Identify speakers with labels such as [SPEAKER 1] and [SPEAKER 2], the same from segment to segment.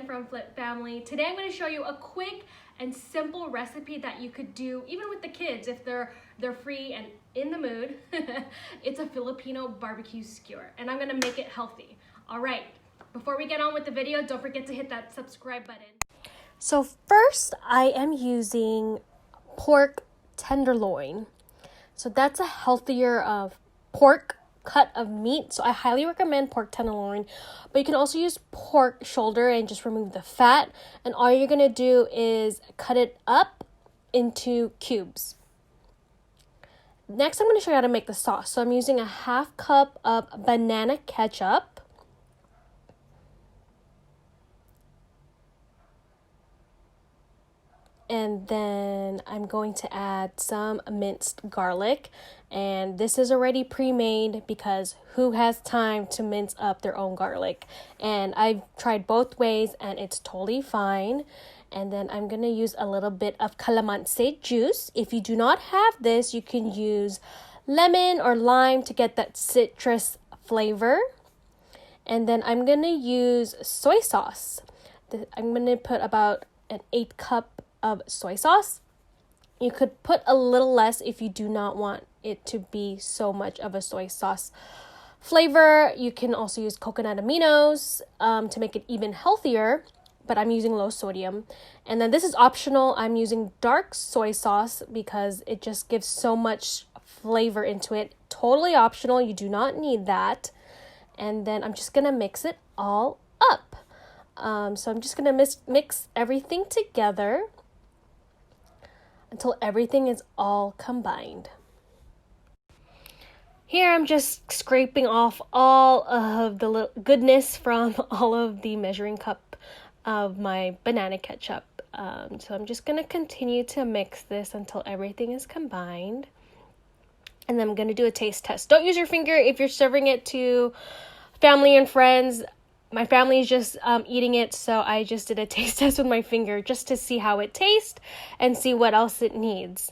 [SPEAKER 1] from Flip Family. Today I'm going to show you a quick and simple recipe that you could do even with the kids if they're free and in the mood. It's a Filipino barbecue skewer and I'm going to make it healthy. All right, before we get on with the video, don't forget to hit that subscribe button. So first I am using pork tenderloin. So that's a healthier pork cut of meat, so I highly recommend pork tenderloin, but you can also use pork shoulder and just remove the fat, and all you're gonna do is cut it up into cubes. Next I'm going to show you how to make the sauce. So I'm using a half cup of banana ketchup, and then I'm going to add some minced garlic, and this is already pre-made because who has time to mince up their own garlic? And I've tried both ways and it's totally fine. And then I'm going to use a little bit of calamansi juice. If you do not have this, you can use lemon or lime to get that citrus flavor. And then I'm going to use soy sauce. I'm going to put about an 8 cup of soy sauce. You could put a little less if you do not want it to be so much of a soy sauce flavor. You can also use coconut aminos to make it even healthier, but I'm using low sodium. And then this is optional. I'm using dark soy sauce because it just gives so much flavor into it. Totally optional. You do not need that. And then I'm just gonna mix it all up. So I'm just gonna mix everything together until everything is all combined. Here I'm just scraping off all of the goodness from all of the measuring cup of my banana ketchup. So I'm just going to continue to mix this until everything is combined. And then I'm going to do a taste test. Don't use your finger if you're serving it to family and friends. My family is just eating it, so I just did a taste test with my finger just to see how it tastes and see what else it needs.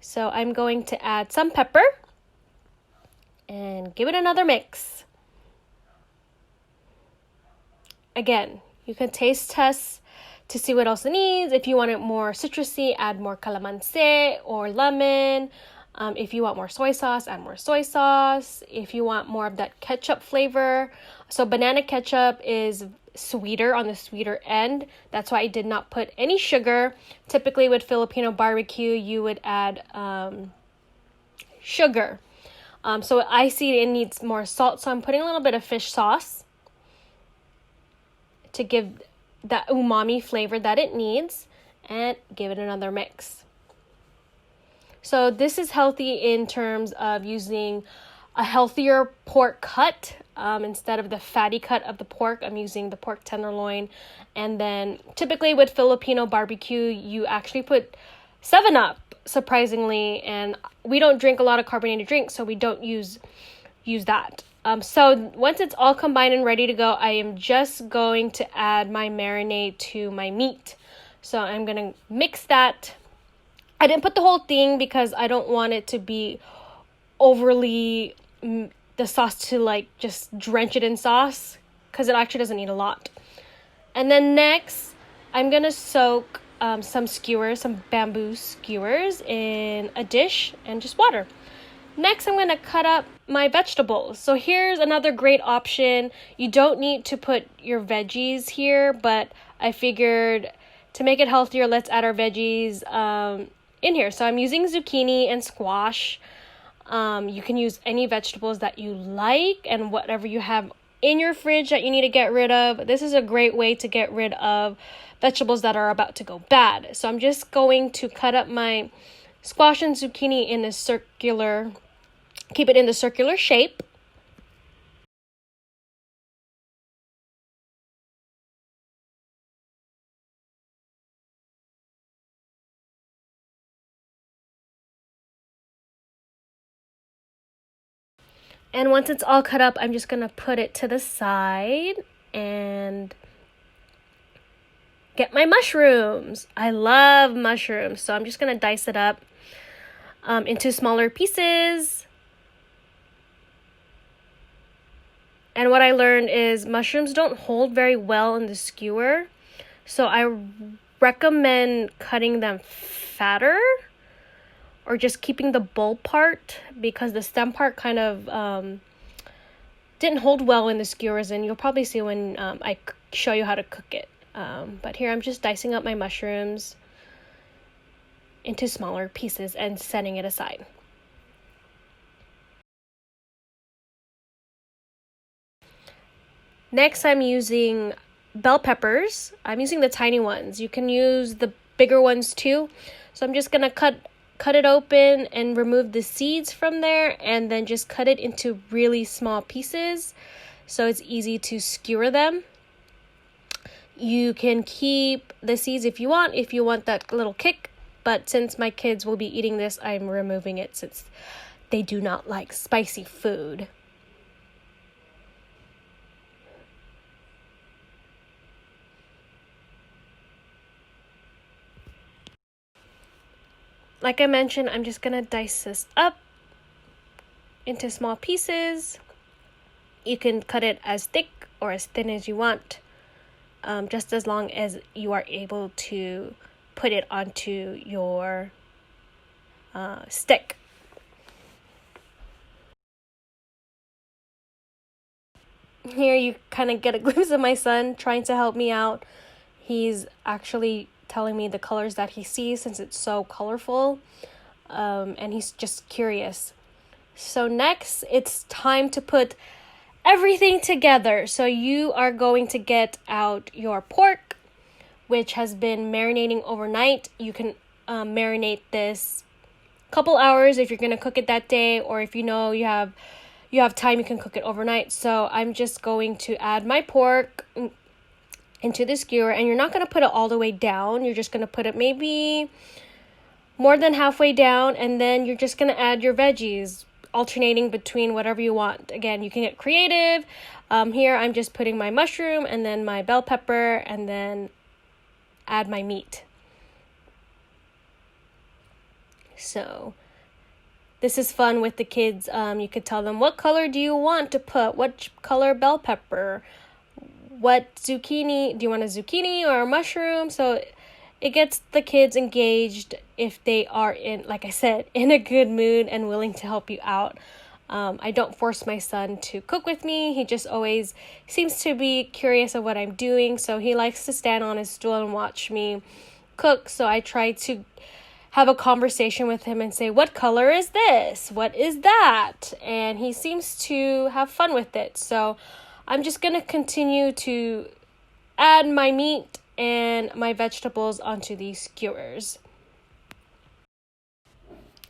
[SPEAKER 1] So I'm going to add some pepper and give it another mix. Again, you can taste test to see what else it needs. If you want it more citrusy, add more calamansi or lemon. If you want more soy sauce, add more soy sauce. If you want more of that ketchup flavor. So banana ketchup is sweeter, on the sweeter end. That's why I did not put any sugar. Typically with Filipino barbecue, you would add sugar. So I see it needs more salt, so I'm putting a little bit of fish sauce to give that umami flavor that it needs, and give it another mix. So this is healthy in terms of using a healthier pork cut. Instead of the fatty cut of the pork, I'm using the pork tenderloin. And then typically with Filipino barbecue, you actually put 7-Up, surprisingly. And we don't drink a lot of carbonated drinks, so we don't use that. So once it's all combined and ready to go, I am just going to add my marinade to my meat. So I'm going to mix that. I didn't put the whole thing because I don't want it to be overly, the sauce to like just drench it in sauce, because it actually doesn't need a lot. And then next, I'm going to soak some skewers, some bamboo skewers in a dish and just water. Next, I'm going to cut up my vegetables. So here's another great option. You don't need to put your veggies here, but I figured to make it healthier, let's add our veggies in here. So I'm using zucchini and squash. You can use any vegetables that you like and whatever you have in your fridge that you need to get rid of. This is a great way to get rid of vegetables that are about to go bad. So I'm just going to cut up my squash and zucchini in a circular, keep it in the circular shape. And once it's all cut up, I'm just going to put it to the side and get my mushrooms. I love mushrooms, so I'm just going to dice it up into smaller pieces. And what I learned is mushrooms don't hold very well in the skewer. So I recommend cutting them fatter or just keeping the bulb part, because the stem part kind of didn't hold well in the skewers, and you'll probably see when I show you how to cook it. But here I'm just dicing up my mushrooms into smaller pieces and setting it aside. Next, I'm using bell peppers. I'm using the tiny ones. You can use the bigger ones too. So I'm just gonna cut it open and remove the seeds from there, and then just cut it into really small pieces so it's easy to skewer them. You can keep the seeds if you want that little kick, but since my kids will be eating this, I'm removing it since they do not like spicy food. Like I mentioned, I'm just gonna dice this up into small pieces. You can cut it as thick or as thin as you want, just as long as you are able to put it onto your stick. Here you kind of get a glimpse of my son trying to help me out. He's actually telling me the colors that he sees since it's so colorful, and he's just curious. So next, it's time to put everything together. So you are going to get out your pork, which has been marinating overnight. You can marinate this a couple hours if you're going to cook it that day, or if you know you have time, you can cook it overnight. So I'm just going to add my pork into the skewer, and you're not going to put it all the way down. You're just going to put it maybe more than halfway down, and then you're just going to add your veggies, alternating between whatever you want. Again, you can get creative. Here I'm just putting my mushroom and then my bell pepper, and then add my meat. So this is fun with the kids. You could tell them, what color do you want to put? What color bell pepper? What zucchini? Do you want a zucchini or a mushroom? So it gets the kids engaged if they are like I said, in a good mood and willing to help you out. I don't force my son to cook with me. He just always seems to be curious of what I'm doing. So he likes to stand on his stool and watch me cook. So I try to have a conversation with him and say, what color is this? What is that? And he seems to have fun with it. So I'm just going to continue to add my meat and my vegetables onto these skewers.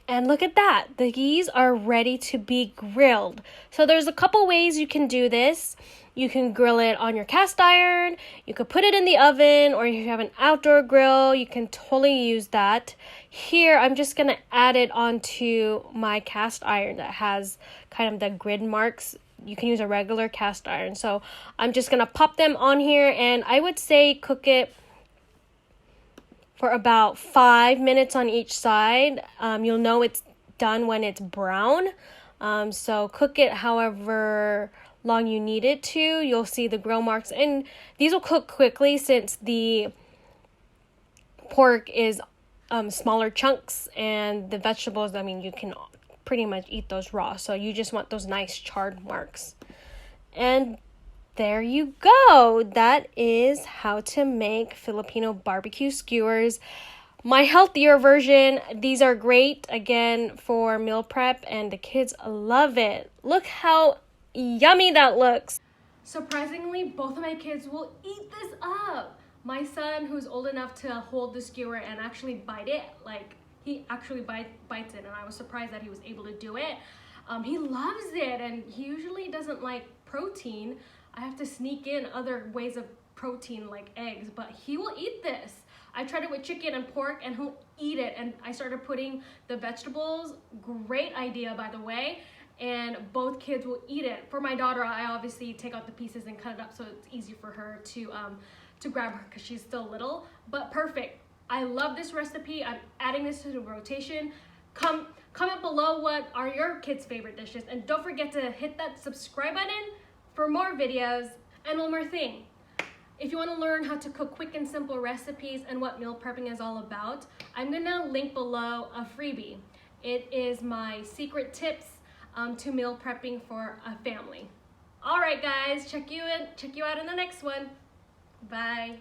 [SPEAKER 1] And look at that. These are ready to be grilled. So there's a couple ways you can do this. You can grill it on your cast iron. You could put it in the oven, or if you have an outdoor grill, you can totally use that. Here, I'm just going to add it onto my cast iron that has kind of the grid marks. You can use a regular cast iron. So I'm just going to pop them on here, and I would say cook it for about 5 minutes on each side. You'll know it's done when it's brown. So cook it however long you need it to. You'll see the grill marks, and these will cook quickly since the pork is smaller chunks, and the vegetables, I mean, you can pretty much eat those raw. So you just want those nice charred marks. And there you go. That is how to make Filipino barbecue skewers. My healthier version. These are great, again, for meal prep, and the kids love it. Look how yummy that looks. Surprisingly, both of my kids will eat this up. My son, who's old enough to hold the skewer and actually bite it, like he actually bites it, and I was surprised that he was able to do it. He loves it, and he usually doesn't like protein. I have to sneak in other ways of protein like eggs, but he will eat this. I tried it with chicken and pork, and he'll eat it. And I started putting the vegetables. Great idea, by the way. And both kids will eat it. For my daughter, I obviously take out the pieces and cut it up so it's easy for her to grab her because she's still little. But perfect. I love this recipe. I'm adding this to the rotation. Comment below what are your kids' favorite dishes, and don't forget to hit that subscribe button for more videos. And one more thing, if you want to learn how to cook quick and simple recipes and what meal prepping is all about, I'm gonna link below a freebie. It is my secret tips to meal prepping for a family. All right, guys, check you out in the next one. Bye.